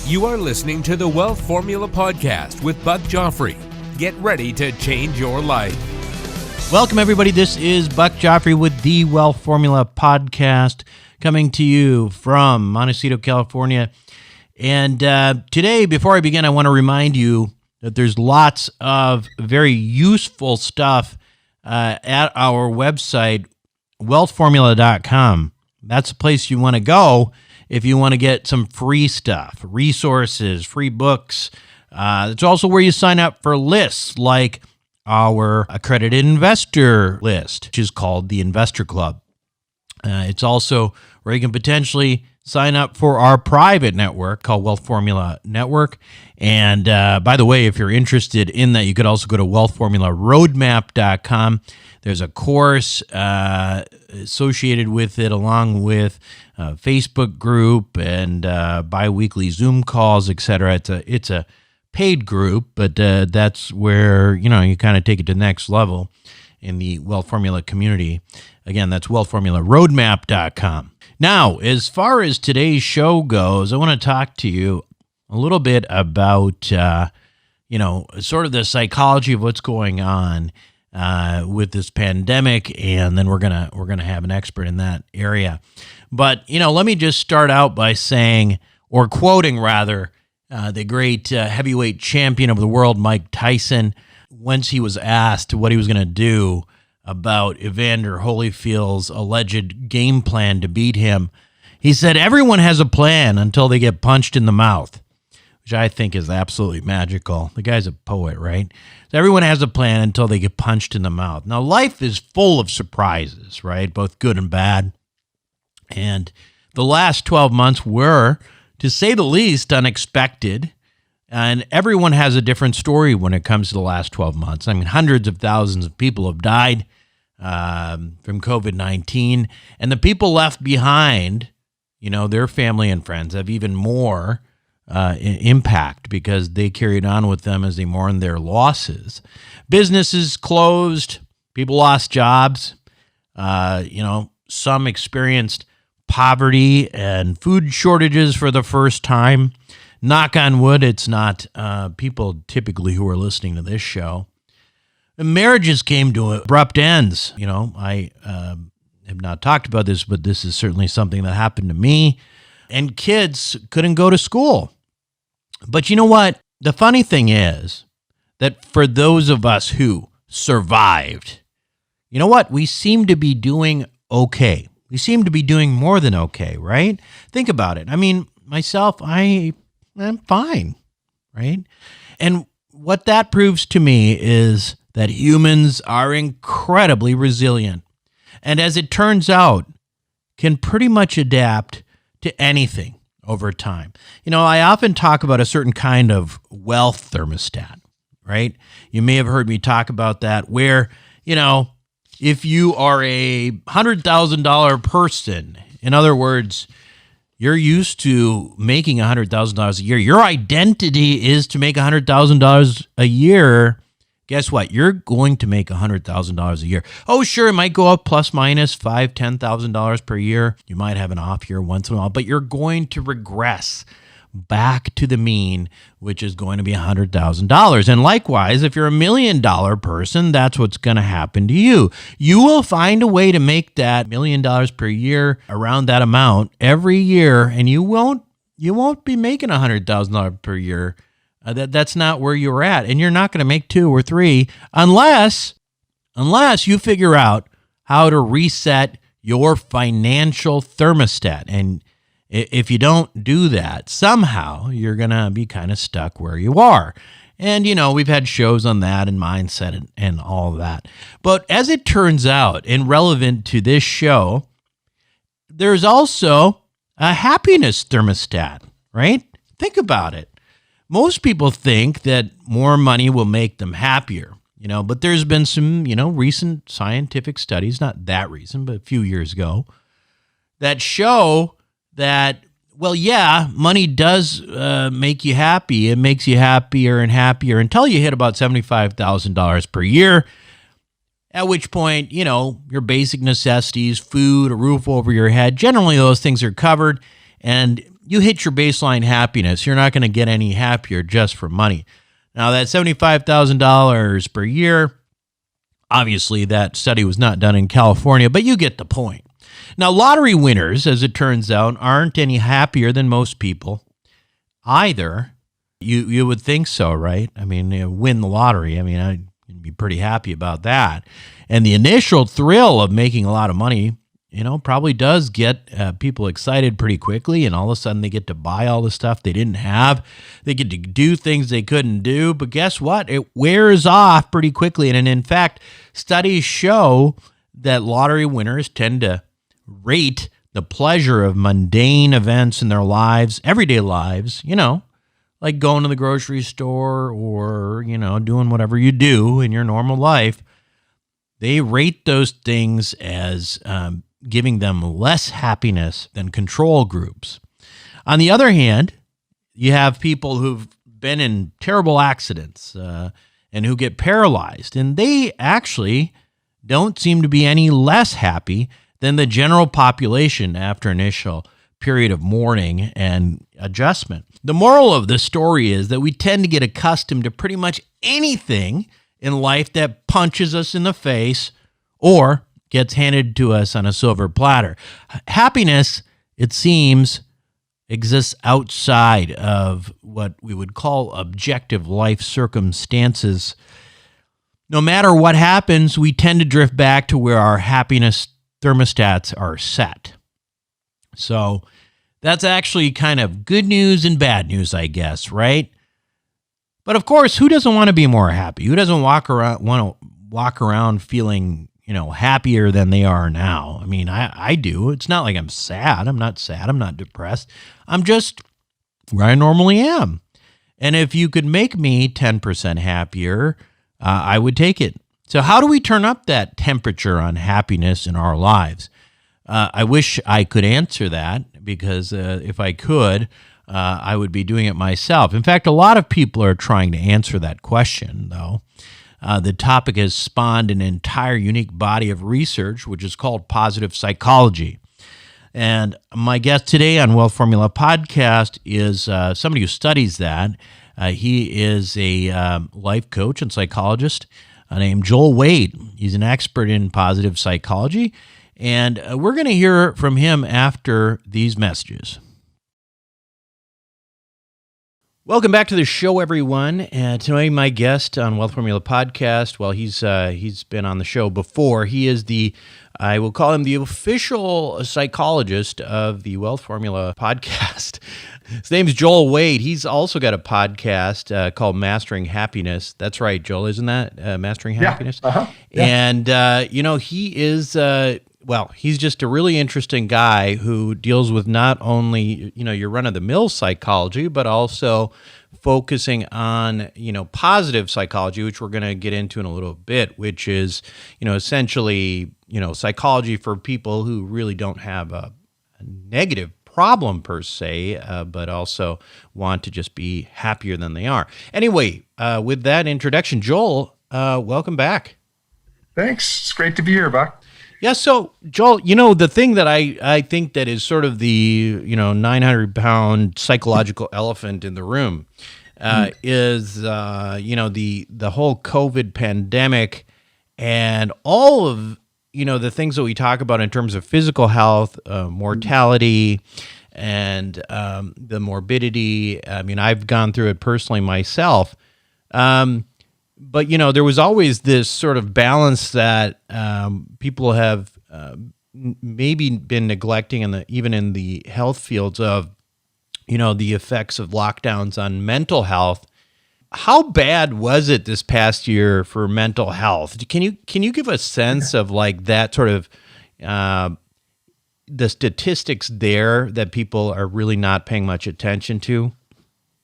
You are listening to the Wealth Formula Podcast with Buck Joffrey. Get ready to change your life. Welcome, everybody. This is Buck Joffrey with the Wealth Formula Podcast, coming to you from Montecito, California. And today, before I begin, I want to remind you that there's lots of very useful stuff at our website, wealthformula.com. That's the place you want to go if you want to get some free stuff, resources, free books. It's also where you sign up for lists like our accredited investor list, which is called the Investor Club. It's also where you can potentially sign up for our private network called Wealth Formula Network. And by the way, if you're interested in that, you could also go to wealthformularoadmap.com. There's a course associated with it, along with a Facebook group and bi-weekly Zoom calls, etc. It's a paid group, but that's where you kind of take it to the next level in the Wealth Formula community. Again, that's wealthformularoadmap.com. Now, as far as today's show goes, I want to talk to you a little bit about sort of the psychology of what's going on with this pandemic, and then we're gonna have an expert in that area. But let me just start out by saying, or quoting rather, the great heavyweight champion of the world, Mike Tyson, once he was asked what he was going to do about Evander Holyfield's alleged game plan to beat him, he said, "Everyone has a plan until they get punched in the mouth," which I think is absolutely magical. The guy's a poet, right? So everyone has a plan until they get punched in the mouth. Now, life is full of surprises, right? Both good and bad. And the last 12 months were, to say the least, unexpected. And everyone has a different story when it comes to the last 12 months. I mean, hundreds of thousands of people have died from COVID-19. And the people left behind, their family and friends, have even more impact because they carried on with them as they mourned their losses. Businesses closed. People lost jobs. Some experienced poverty and food shortages for the first time. Knock on wood, it's not people typically who are listening to this show. And marriages came to abrupt ends. I have not talked about this, but this is certainly something that happened to me. And kids couldn't go to school. But you know what? The funny thing is that for those of us who survived, you know what? We seem to be doing okay. We seem to be doing more than okay, right? Think about it. I mean, myself, I'm fine, right? And what that proves to me is that humans are incredibly resilient. And as it turns out, can pretty much adapt to anything over time. I often talk about a certain kind of wealth thermostat, right? You may have heard me talk about that where, if you are a $100,000 person, in other words, you're used to making $100,000 a year, your identity is to make $100,000 a year, guess what? You're going to make $100,000 a year. Oh, sure, it might go up plus minus $5,000, $10,000 per year. You might have an off year once in a while, but you're going to regress back to the mean, which is going to be $100,000. And likewise, if you're $1 million person, that's what's going to happen to you. You will find a way to make that $1 million per year, around that amount every year, and you won't be making $100,000 per year. That's not where you're at, and you're not going to make 2 or 3 unless you figure out how to reset your financial thermostat. And if you don't do that, somehow you're going to be kind of stuck where you are. And, we've had shows on that and mindset and all of that. But as it turns out, and relevant to this show, there's also a happiness thermostat, right? Think about it. Most people think that more money will make them happier, but there's been some, recent scientific studies, not that recent, but a few years ago, that show that, well, yeah, money does make you happy. It makes you happier and happier until you hit about $75,000 per year, at which point, your basic necessities, food, a roof over your head, generally those things are covered, and you hit your baseline happiness. You're not going to get any happier just for money. Now, that $75,000 per year, obviously that study was not done in California, but you get the point. Now, lottery winners, as it turns out, aren't any happier than most people either. You would think so, right? I mean, win the lottery. I mean, I'd be pretty happy about that. And the initial thrill of making a lot of money, probably does get people excited pretty quickly. And all of a sudden they get to buy all the stuff they didn't have. They get to do things they couldn't do. But guess what? It wears off pretty quickly. And in fact, studies show that lottery winners tend to rate the pleasure of mundane events in their lives, everyday lives, like going to the grocery store or, doing whatever you do in your normal life. They rate those things as giving them less happiness than control groups. On the other hand, you have people who've been in terrible accidents and who get paralyzed, and they actually don't seem to be any less happy than the general population after initial period of mourning and adjustment. The moral of this story is that we tend to get accustomed to pretty much anything in life that punches us in the face or gets handed to us on a silver platter. Happiness, it seems, exists outside of what we would call objective life circumstances. No matter what happens, we tend to drift back to where our happiness thermostats are set. So that's actually kind of good news and bad news, I guess, right? But of course, who doesn't want to be more happy? Who doesn't want to walk around feeling, happier than they are now? I mean, I do. It's not like I'm sad. I'm not sad. I'm not depressed. I'm just where I normally am. And if you could make me 10% happier, I would take it. So how do we turn up that temperature on happiness in our lives? I wish I could answer that, because if I could, I would be doing it myself. In fact, a lot of people are trying to answer that question, though. The topic has spawned an entire unique body of research, which is called positive psychology. And my guest today on Wealth Formula Podcast is somebody who studies that. He is a life coach and psychologist named Joel Wade. He's an expert in positive psychology. And we're going to hear from him after these messages. Welcome back to the show, everyone. And tonight, my guest on Wealth Formula Podcast, well, he's been on the show before. He is I will call him the official psychologist of the Wealth Formula Podcast. His name is Joel Wade. He's also got a podcast called Mastering Happiness. That's right, Joel, isn't that Mastering Happiness? Uh-huh. Yeah. And, he is... he's just a really interesting guy who deals with not only, your run-of-the-mill psychology, but also focusing on, positive psychology, which we're going to get into in a little bit, which is, essentially, psychology for people who really don't have a negative problem per se, but also want to just be happier than they are. Anyway, with that introduction, Joel, welcome back. Thanks. It's great to be here, Buck. Yeah, so, Joel, the thing that I think that is sort of the, 900-pound psychological elephant in the room is, the whole COVID pandemic and all of, the things that we talk about in terms of physical health, mortality, and the morbidity. I mean, I've gone through it personally myself. But, there was always this sort of balance that people have maybe been neglecting even in the health fields of, the effects of lockdowns on mental health. How bad was it this past year for mental health? Can you give a sense of like that sort of the statistics there that people are really not paying much attention to?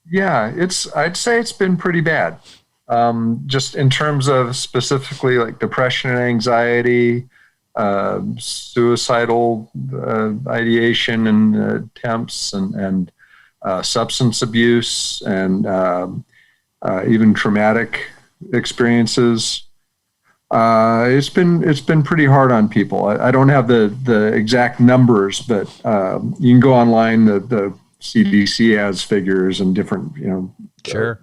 Yeah, I'd say it's been pretty bad. Just in terms of specifically like depression and anxiety, suicidal ideation and attempts, and substance abuse, and even traumatic experiences. It's been pretty hard on people. I don't have the exact numbers, but you can go online. The CDC has figures and different, Sure.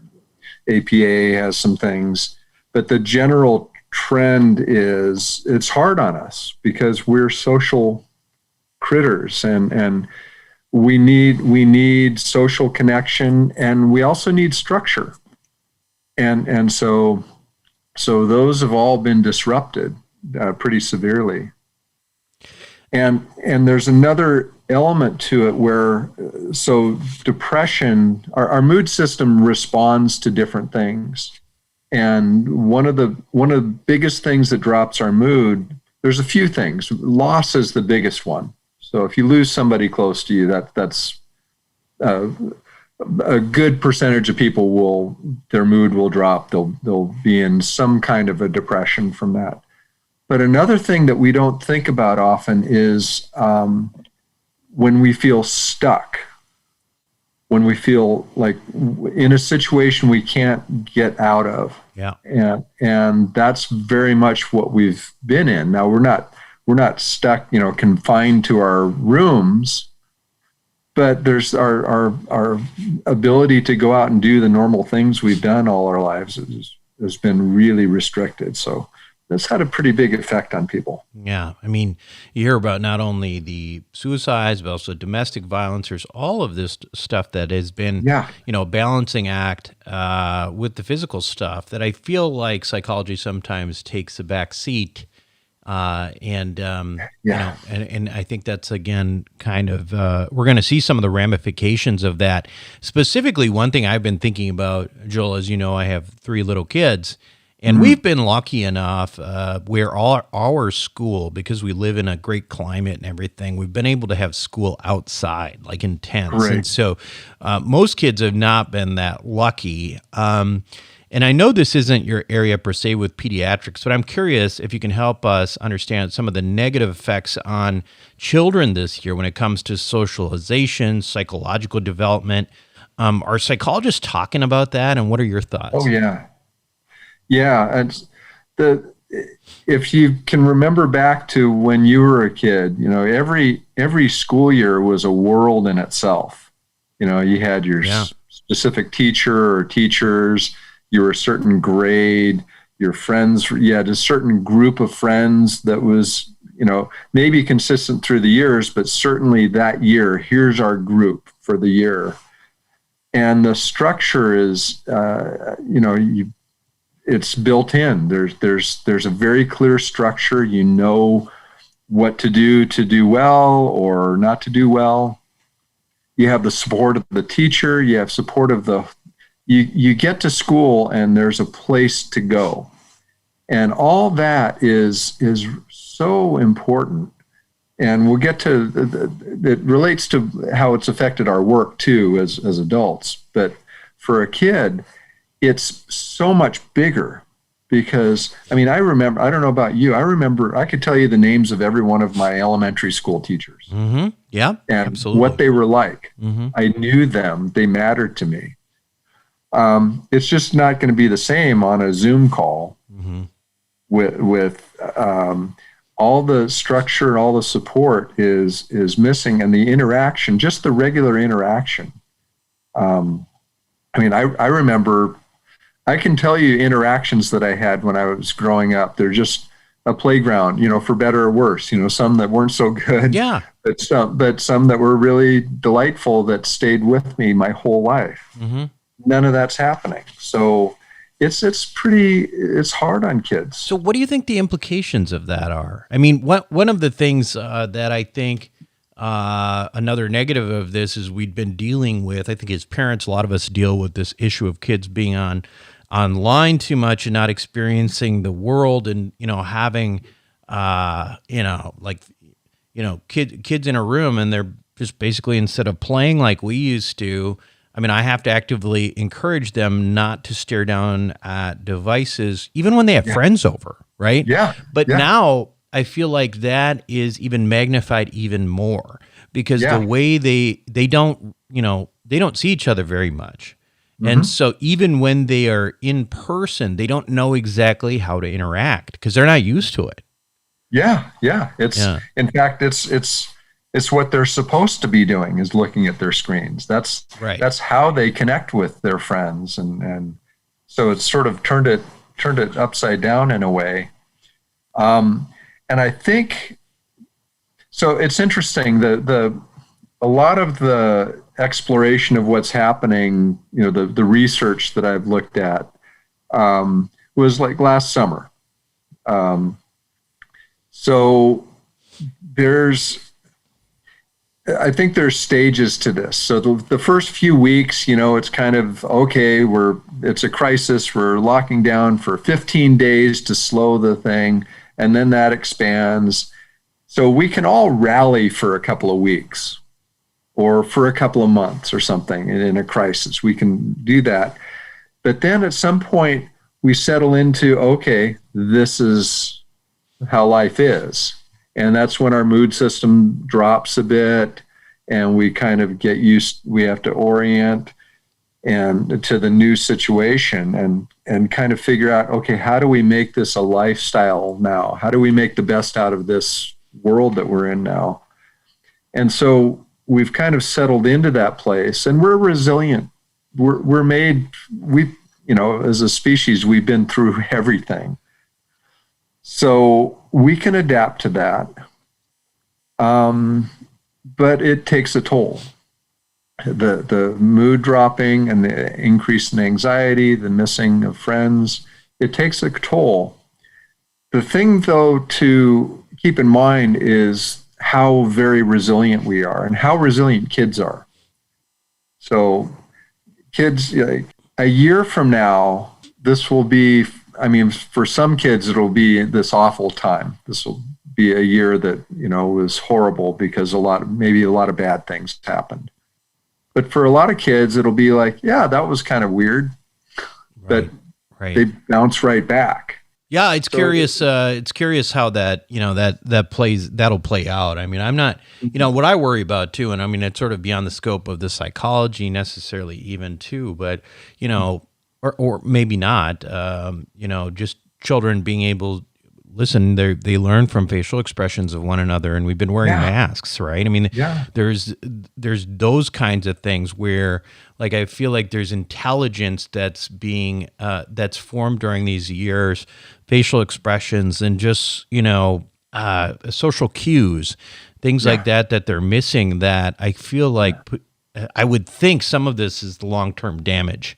APA has some things, but the general trend is it's hard on us because we're social critters, and we need social connection, and we also need structure, and so those have all been disrupted pretty severely. And there's another element to it where, so depression, our mood system responds to different things. And one of the biggest things that drops our mood, there's a few things. Loss is the biggest one. So if you lose somebody close to you, that's a good percentage of people their mood will drop. They'll be in some kind of a depression from that. But another thing that we don't think about often is when we feel stuck, when we feel like in a situation we can't get out of. Yeah. And that's very much what we've been in. Now we're not stuck, confined to our rooms, but there's our ability to go out and do the normal things we've done all our lives has been really restricted. So that's had a pretty big effect on people. Yeah. I mean, you hear about not only the suicides, but also domestic violence. There's all of this stuff that has been, a balancing act with the physical stuff that I feel like psychology sometimes takes a back seat. And I think that's, again, kind of, we're going to see some of the ramifications of that. Specifically, one thing I've been thinking about, Joel, as you know, I have 3 little kids. And we've been lucky enough where our school, because we live in a great climate and everything, we've been able to have school outside, like in tents. Right. And so most kids have not been that lucky. And I know this isn't your area per se with pediatrics, but I'm curious if you can help us understand some of the negative effects on children this year when it comes to socialization, psychological development. Are psychologists talking about that, and what are your thoughts? Oh, yeah. Yeah, and if you can remember back to when you were a kid, every school year was a world in itself. You had your specific teacher or teachers, you were a certain grade, your friends, you had a certain group of friends that was, maybe consistent through the years, but certainly that year, here's our group for the year. And the structure is, it's built in. There's a very clear structure. You know what to do well or not to do well. You have the support of the teacher. You have support of you get to school and there's a place to go. And all that is so important. And we'll get to, it relates to how it's affected our work too as adults. But for a kid, it's so much bigger because, I remember, I don't know about you, I could tell you the names of every one of my elementary school teachers. Mm-hmm. Yeah, and absolutely. What they were like. Mm-hmm. I knew them. They mattered to me. It's just not going to be the same on a Zoom call with all the structure, all the support is missing, and the interaction, just the regular interaction. I remember, I can tell you interactions that I had when I was growing up. They're just a playground, for better or worse, some that weren't so good. Yeah. But some that were really delightful that stayed with me my whole life. Mm-hmm. None of that's happening. So it's hard on kids. So what do you think the implications of that are? One of the things that I think another negative of this is we've been dealing with, I think as parents, a lot of us deal with this issue of kids being online too much and not experiencing the world, and having kids in a room and they're just basically, instead of playing like we used to, I have to actively encourage them not to stare down at devices even when they have friends over, right? Yeah. But now I feel like that is even magnified even more because the way they don't see each other very much. Mm-hmm. And so even when they are in person, they don't know exactly how to interact because they're not used to it. Yeah. In fact, it's It's what they're supposed to be doing, is looking at their screens. That's Right. That's how they connect with their friends, and so it's sort of turned it upside down in a way. And I think so. It's interesting. A lot of the exploration of what's happening, the research that I've looked at, was like last summer. So I think there's stages to this. So the first few weeks, it's kind of, okay, it's a crisis. We're locking down for 15 days to slow the thing. And then that expands. So we can all rally for a couple of weeks or for a couple of months or something in a crisis. We can do that. But then at some point we settle into, okay, this is how life is. And that's when our mood system drops a bit and we kind of we have to orient and to the new situation and kind of figure out, okay, how do we make this a lifestyle now? How do we make the best out of this world that we're in now? And so we've kind of settled into that place, and we're resilient. We're made, as a species, we've been through everything. So we can adapt to that. But it takes a toll. The mood dropping and the increase in anxiety, the missing of friends, it takes a toll. The thing, though, to keep in mind is how very resilient we are and how resilient kids are. So kids, a year from now, this will be, for some kids, it'll be this awful time. This will be a year that, was horrible because maybe a lot of bad things happened. But for a lot of kids, it'll be like, yeah, that was kind of weird, but they bounce right back. Yeah, it's curious. It's curious how that that'll play out. I'm not, what I worry about too, and it's sort of beyond the scope of the psychology necessarily even too, but or maybe not. Just children being able. Listen, they learn from facial expressions of one another, and we've been wearing masks, right? There's those kinds of things where, like, I feel like there's intelligence that's being that's formed during these years, facial expressions, and just social cues, things like that they're missing. That I feel like I would think some of this is the long-term damage.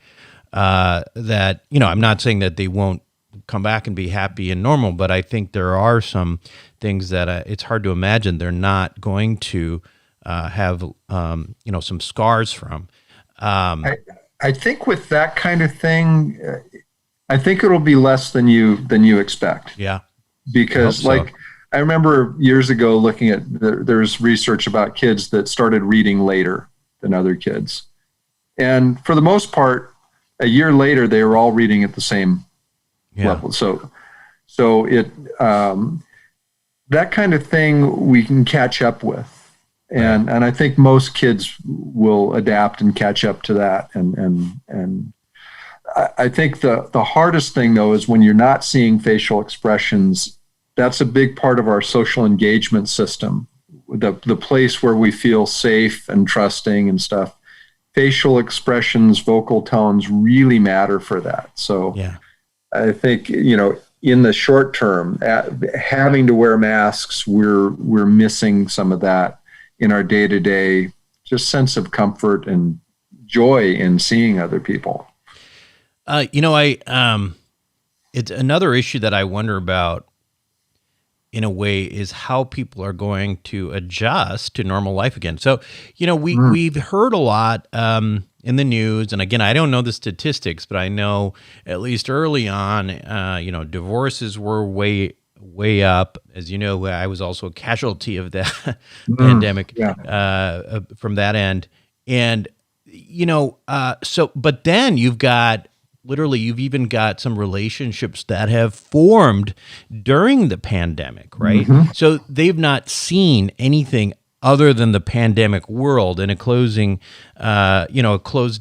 That I'm not saying that they won't come back and be happy and normal, but I think there are some things that it's hard to imagine they're not going to have some scars from. I think with that kind of thing, I think it'll be less than you expect. Yeah, because I remember years ago looking at there's research about kids that started reading later than other kids, and for the most part, a year later they were all reading at the same level. So it that kind of thing we can catch up with, and I think most kids will adapt and catch up to that. And I think the hardest thing though is when you're not seeing facial expressions. That's a big part of our social engagement system, the place where we feel safe and trusting and stuff. Facial expressions, vocal tones really matter for that. So I think, in the short term, having to wear masks, we're missing some of that in our day-to-day, just sense of comfort and joy in seeing other people. It's another issue that I wonder about in a way is how people are going to adjust to normal life again. So, we've heard a lot in the news, and again, I don't know the statistics, but I know at least early on, divorces were way up. As you know, I was also a casualty of that pandemic from that end. And, but then you've even got some relationships that have formed during the pandemic, right? Mm-hmm. So they've not seen anything other than the pandemic world and a closed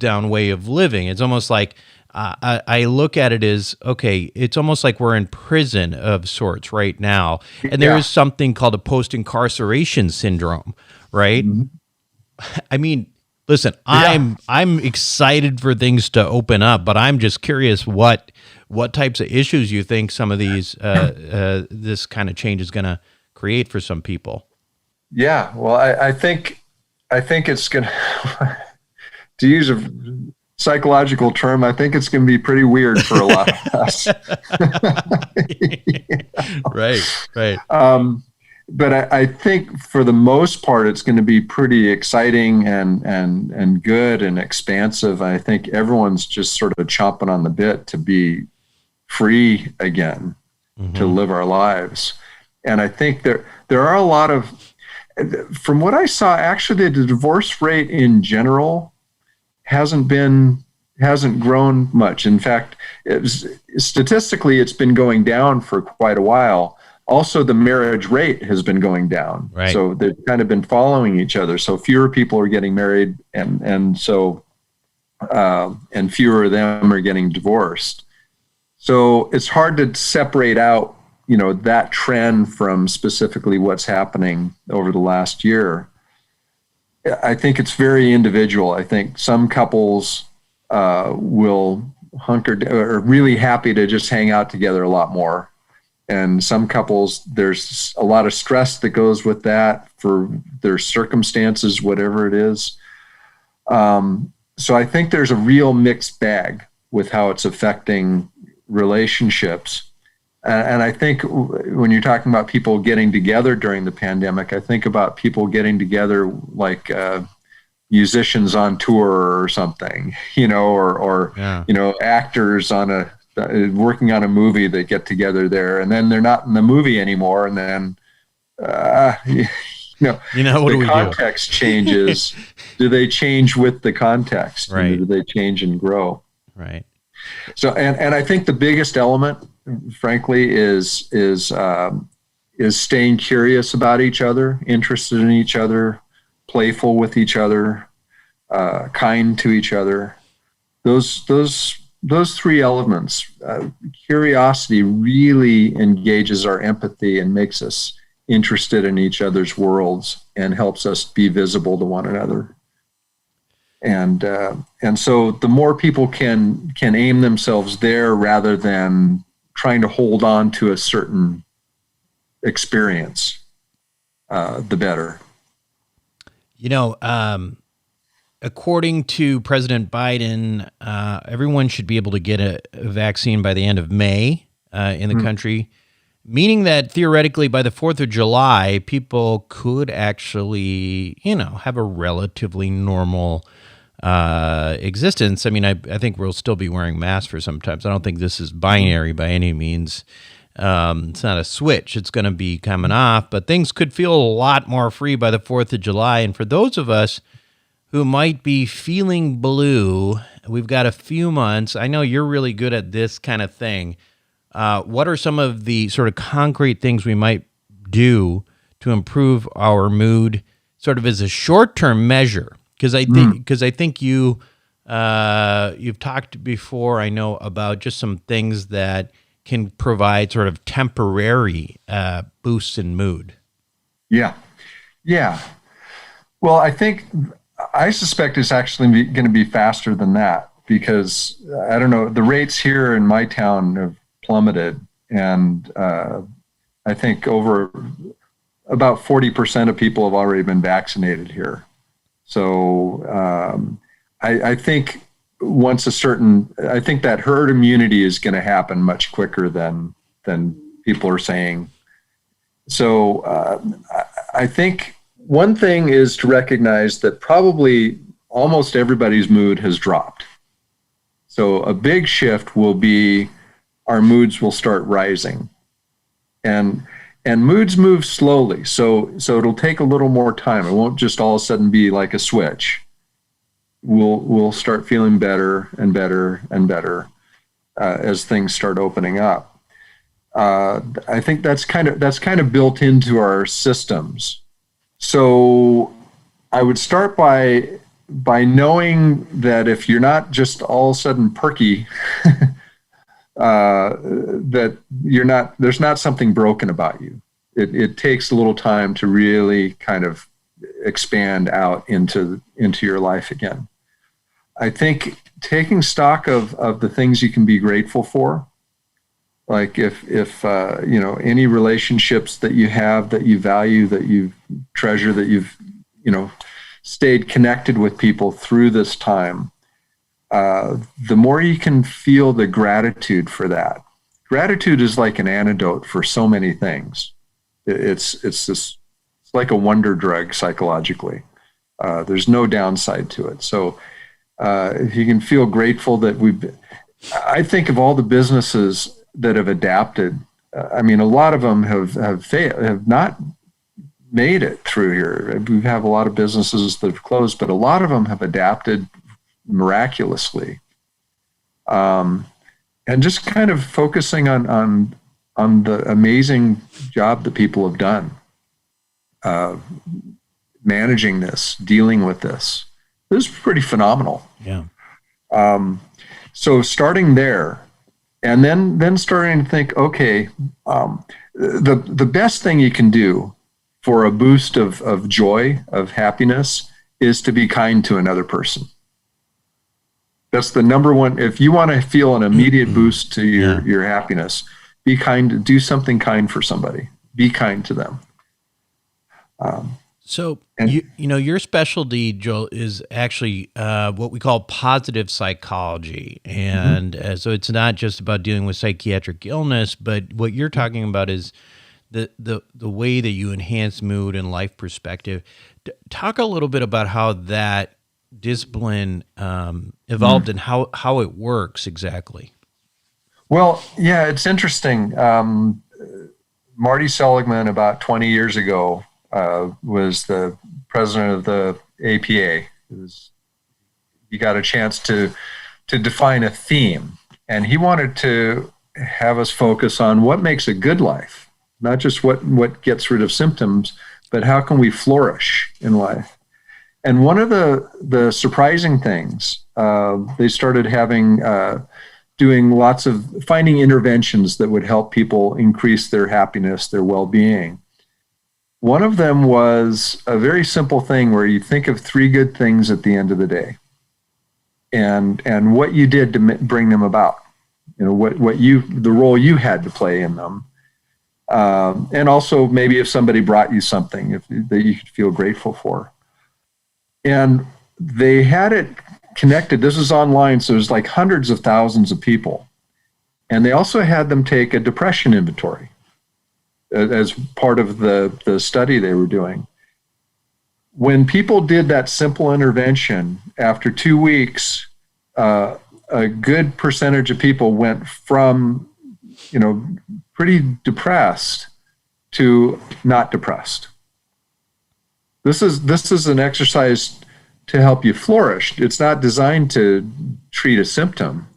down way of living. It's almost like I look at it as, okay, it's almost like we're in prison of sorts right now. And there is something called a post-incarceration syndrome, right? Mm-hmm. I mean, listen, I'm excited for things to open up, but I'm just curious what types of issues you think some of these this kind of change is going to create for some people. Yeah, well, I think it's going to use a psychological term, I think it's going to be pretty weird for a lot of us. Right. But I think for the most part, it's going to be pretty exciting and good and expansive. I think everyone's just sort of chomping on the bit to be free again, to live our lives. And I think there are a lot of, from what I saw, actually the divorce rate in general hasn't grown much. In fact, statistically, it's been going down for quite a while. Also, the marriage rate has been going down. Right. So they've kind of been following each other. So fewer people are getting married, and fewer of them are getting divorced. So it's hard to separate out, that trend from specifically what's happening over the last year. I think it's very individual. I think some couples will are really happy to just hang out together a lot more. And some couples, there's a lot of stress that goes with that for their circumstances, whatever it is. So I think there's a real mixed bag with how it's affecting relationships. And I think when you're talking about people getting together during the pandemic, I think about people getting together like musicians on tour or something, or actors on working on a movie that get together there, and then they're not in the movie anymore, and then what the context changes. Do they change with the context? Right. Do they change and grow? Right. So, and I think the biggest element, frankly, is staying curious about each other, interested in each other, playful with each other, kind to each other. Those three elements, curiosity really engages our empathy and makes us interested in each other's worlds and helps us be visible to one another. And so the more people can aim themselves there rather than trying to hold on to a certain experience, the better. According to President Biden, everyone should be able to get a vaccine by the end of May in the country, meaning that theoretically by the 4th of July, people could actually, have a relatively normal existence. I mean, I think we'll still be wearing masks for some time. I don't think this is binary by any means. It's not a switch. It's going to be coming off, but things could feel a lot more free by the 4th of July. And for those of us who might be feeling blue, we've got a few months. I know you're really good at this kind of thing. What are some of the sort of concrete things we might do to improve our mood sort of as a short-term measure? Because I think you've talked before, I know, about just some things that can provide sort of temporary boosts in mood. Yeah. Well, I suspect it's actually going to be faster than that because, I don't know, the rates here in my town have plummeted. And I think about 40% of people have already been vaccinated here. So I think I think that herd immunity is going to happen much quicker than people are saying. So I think one thing is to recognize that probably almost everybody's mood has dropped. So a big shift will be our moods will start rising. And moods move slowly. So it'll take a little more time. It won't just all of a sudden be like a switch. We'll start feeling better and better and better as things start opening up. I think that's kind of built into our systems. So I would start by by knowing that if you're not just all of a sudden perky, that there's not something broken about you. It takes a little time to really kind of expand out into your life again. I think taking stock of the things you can be grateful for, like if any relationships that you have that you value, that you treasure, that you've stayed connected with people through this time, the more you can feel the gratitude for that. Gratitude is like an antidote for so many things. It's like a wonder drug psychologically. There's no downside to it. So if you can feel grateful that I think of all the businesses that have adapted. A lot of them have failed, have not made it through here. We have a lot of businesses that have closed, but a lot of them have adapted miraculously. And just kind of focusing on the amazing job that people have done, managing this, dealing with this. This is pretty phenomenal. Yeah. So starting there, and then starting to think, okay, the best thing you can do for a boost of joy, of happiness, is to be kind to another person. That's the number one. If you want to feel an immediate boost to your happiness, be kind. Do something kind for somebody. Be kind to them. Your specialty, Joel, is actually what we call positive psychology. And so it's not just about dealing with psychiatric illness, but what you're talking about is the way that you enhance mood and life perspective. Talk a little bit about how that discipline evolved and how it works exactly. Well, yeah, it's interesting. Marty Seligman, about 20 years ago, was the president of the APA. He got a chance to define a theme, and he wanted to have us focus on what makes a good life, not just what gets rid of symptoms, but how can we flourish in life. And one of the surprising things, they started finding interventions that would help people increase their happiness, their well-being. One of them was a very simple thing where you think of 3 good things at the end of the day, and what you did to bring them about. The role you had to play in them, and also maybe if somebody brought you something that you could feel grateful for. And they had it connected. This is online, so there's like hundreds of thousands of people, and they also had them take a depression inventory as part of the study they were doing. When people did that simple intervention, after 2 weeks, a good percentage of people went from, pretty depressed to not depressed. This is an exercise to help you flourish. It's not designed to treat a symptom.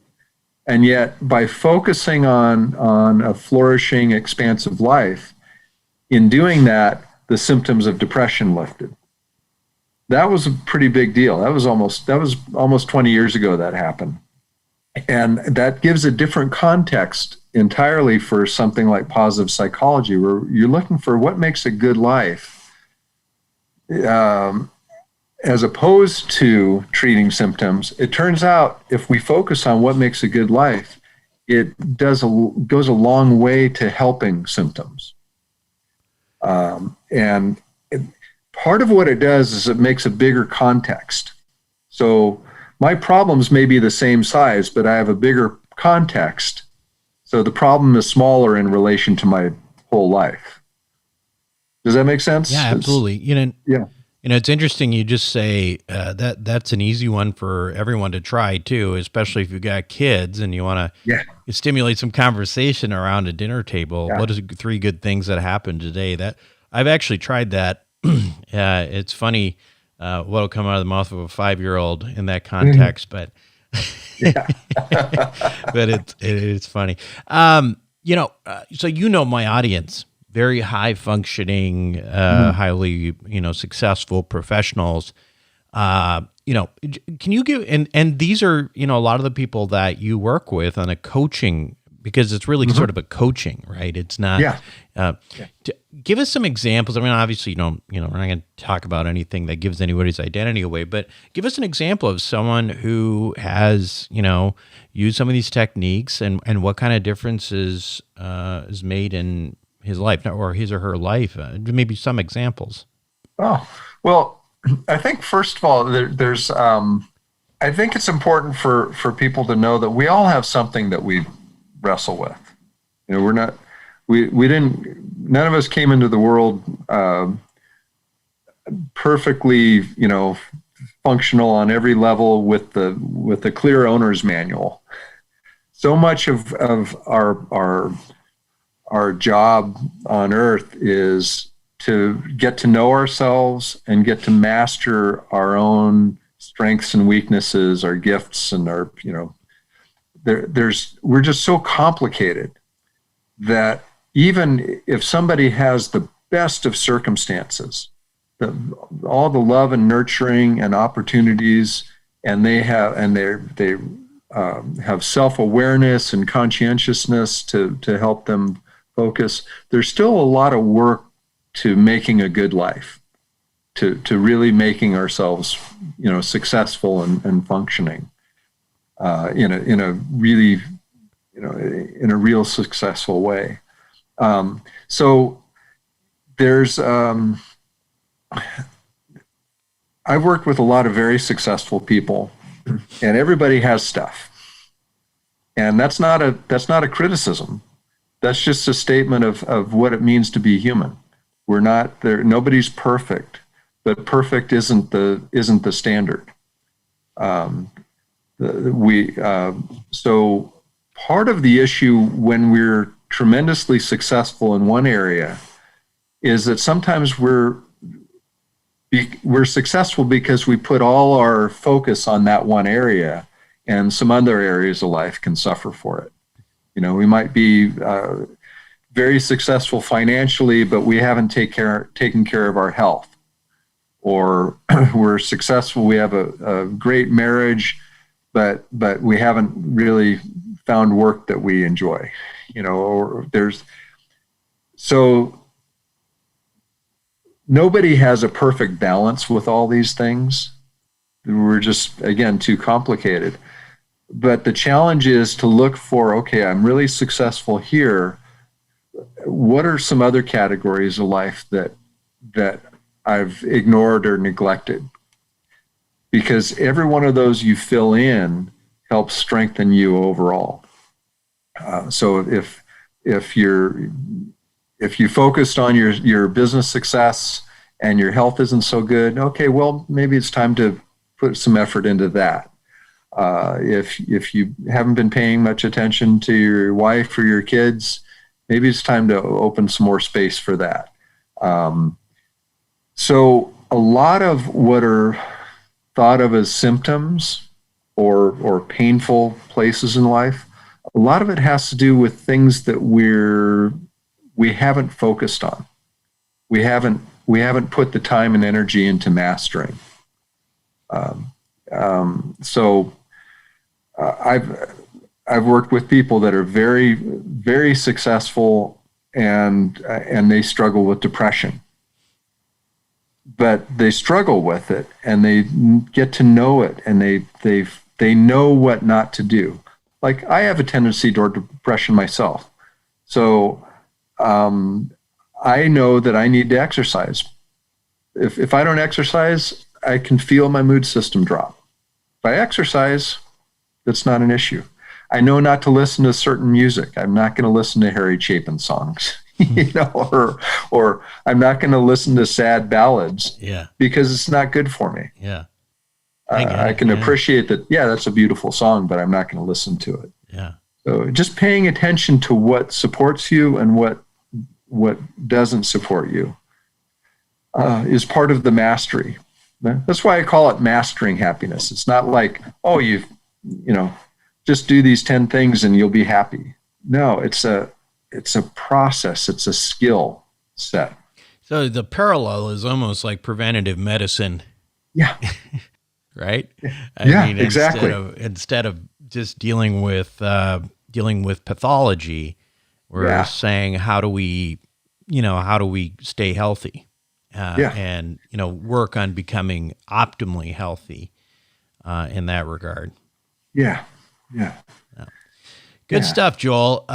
And yet, by focusing on a flourishing, expansive life, in doing that, the symptoms of depression lifted. That was a pretty big deal. That was almost 20 years ago that happened. And that gives a different context entirely for something like positive psychology, where you're looking for what makes a good life, as opposed to treating symptoms. It turns out if we focus on what makes a good life, it goes a long way to helping symptoms. And part of what it does is it makes a bigger context. So my problems may be the same size, but I have a bigger context. So the problem is smaller in relation to my whole life. Does that make sense? Yeah, absolutely. Yeah. It's interesting you just say that's an easy one for everyone to try too, especially if you've got kids and you want to stimulate some conversation around a dinner table. Yeah. What is 3 good things that happened today? That I've actually tried that. It's funny what'll come out of the mouth of a 5-year-old in that context, but but it's funny. So my audience. Very high functioning, highly, successful professionals. Can you give, and these are, a lot of the people that you work with on a coaching, because it's really sort of a coaching, right? It's not, Yeah. Give us some examples. I mean, obviously, we're not going to talk about anything that gives anybody's identity away, but give us an example of someone who has, used some of these techniques and what kind of differences is made in his life or his or her life. Maybe some examples. Oh, well, I think first of all, there's, I think it's important for people to know that we all have something that we wrestle with. We're not, none of us came into the world perfectly, functional on every level with the clear owner's manual. So much of our job on earth is to get to know ourselves and get to master our own strengths and weaknesses, our gifts, and our, we're just so complicated that even if somebody has the best of circumstances, all the love and nurturing and opportunities, and they have self-awareness and conscientiousness to help them focus, there's still a lot of work to making a good life, to really making ourselves, successful and functioning in a really, in a real successful way. So there's, I've worked with a lot of very successful people, and everybody has stuff, and that's not a criticism. That's just a statement of what it means to be human. We're not there. Nobody's perfect, but perfect isn't the standard. So part of the issue when we're tremendously successful in one area is that sometimes we're successful because we put all our focus on that one area, and some other areas of life can suffer for it. We might be very successful financially, but we haven't taken care of our health. Or we're successful, we have a great marriage, but we haven't really found work that we enjoy. So nobody has a perfect balance with all these things. We're just, again, too complicated. But the challenge is to look for, okay, I'm really successful here. What are some other categories of life that I've ignored or neglected? Because every one of those you fill in helps strengthen you overall. So if you focused on your business success and your health isn't so good, okay, well, maybe it's time to put some effort into that. If you haven't been paying much attention to your wife or your kids, maybe it's time to open some more space for that. So a lot of what are thought of as symptoms or painful places in life, a lot of it has to do with things that we haven't focused on. We haven't put the time and energy into mastering. So I've worked with people that are very, very successful and they struggle with depression. But they struggle with it and they get to know it and they know what not to do. Like I have a tendency toward depression myself. So I know that I need to exercise. If I don't exercise, I can feel my mood system drop. If I exercise, that's not an issue. I know not to listen to certain music. I'm not going to listen to Harry Chapin songs, or I'm not going to listen to sad ballads because it's not good for me. Yeah. I can appreciate that. Yeah, that's a beautiful song, but I'm not going to listen to it. Yeah. So just paying attention to what supports you and what doesn't support you is part of the mastery. That's why I call it mastering happiness. It's not like, oh, just do these 10 things and you'll be happy. No, it's a process. It's a skill set. So the parallel is almost like preventative medicine. Yeah. Right? Exactly. Instead of just dealing with pathology, we're saying how do we stay healthy, and work on becoming optimally healthy in that regard. Yeah. Good stuff, Joel.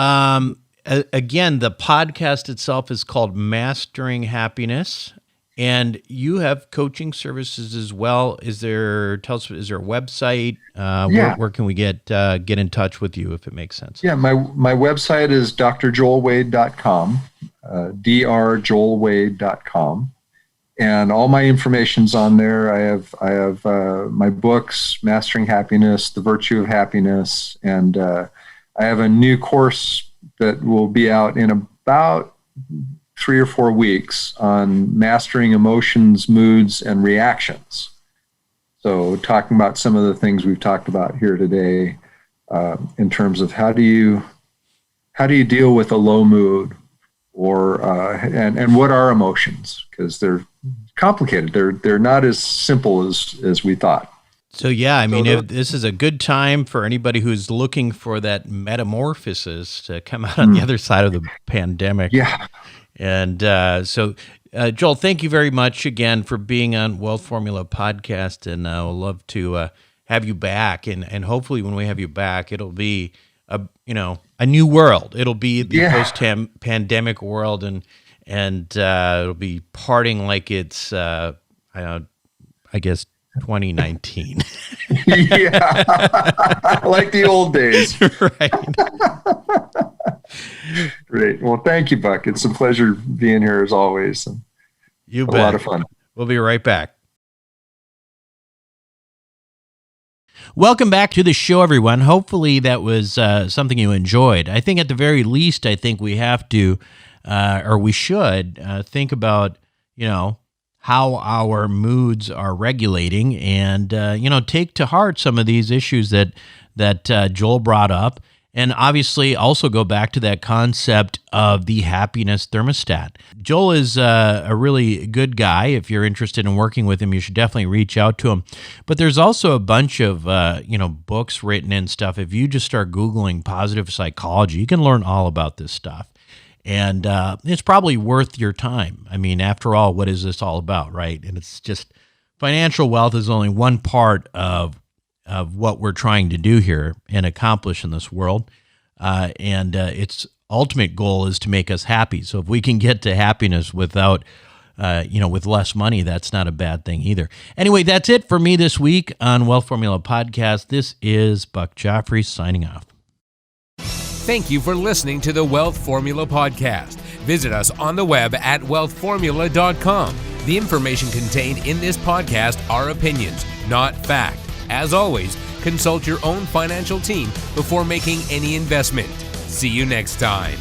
Again, the podcast itself is called Mastering Happiness. And you have coaching services as well. Is there a website? Where can we get in touch with you if it makes sense? Yeah, my website is drjoelwade.com, drjoelwade.com. And all my information's on there. I have my books, Mastering Happiness, The Virtue of Happiness, and I have a new course that will be out in about 3 or 4 weeks on mastering emotions, moods, and reactions. So talking about some of the things we've talked about here today, in terms of how do you deal with a low mood, or and what are emotions? Because they're complicated. They're not as simple as we thought. So if this is a good time for anybody who's looking for that metamorphosis to come out on the other side of the pandemic. Yeah. And Joel, thank you very much again for being on Wealth Formula Podcast, and we'll love to have you back. And hopefully, when we have you back, it'll be a new world. It'll be the post-pandemic world, and it'll be parting like it's I guess 2019. Yeah, like the old days. Right. Great. Well, thank you, Buck. It's a pleasure being here as always. You bet. A lot of fun. We'll be right back. Welcome back to the show, everyone. Hopefully that was something you enjoyed. I think at the very least, we have to, or we should, think about, how our moods are regulating, and take to heart some of these issues that Joel brought up. And obviously also go back to that concept of the happiness thermostat. Joel is a really good guy. If you're interested in working with him, you should definitely reach out to him. But there's also a bunch of books written and stuff. If you just start Googling positive psychology, you can learn all about this stuff. And it's probably worth your time. I mean, after all, what is this all about, right? And it's just financial wealth is only one part of what we're trying to do here and accomplish in this world. And its ultimate goal is to make us happy. So if we can get to happiness without, with less money, that's not a bad thing either. Anyway, that's it for me this week on Wealth Formula Podcast. This is Buck Joffrey signing off. Thank you for listening to the Wealth Formula Podcast. Visit us on the web at wealthformula.com. The information contained in this podcast are opinions, not fact. As always, consult your own financial team before making any investment. See you next time.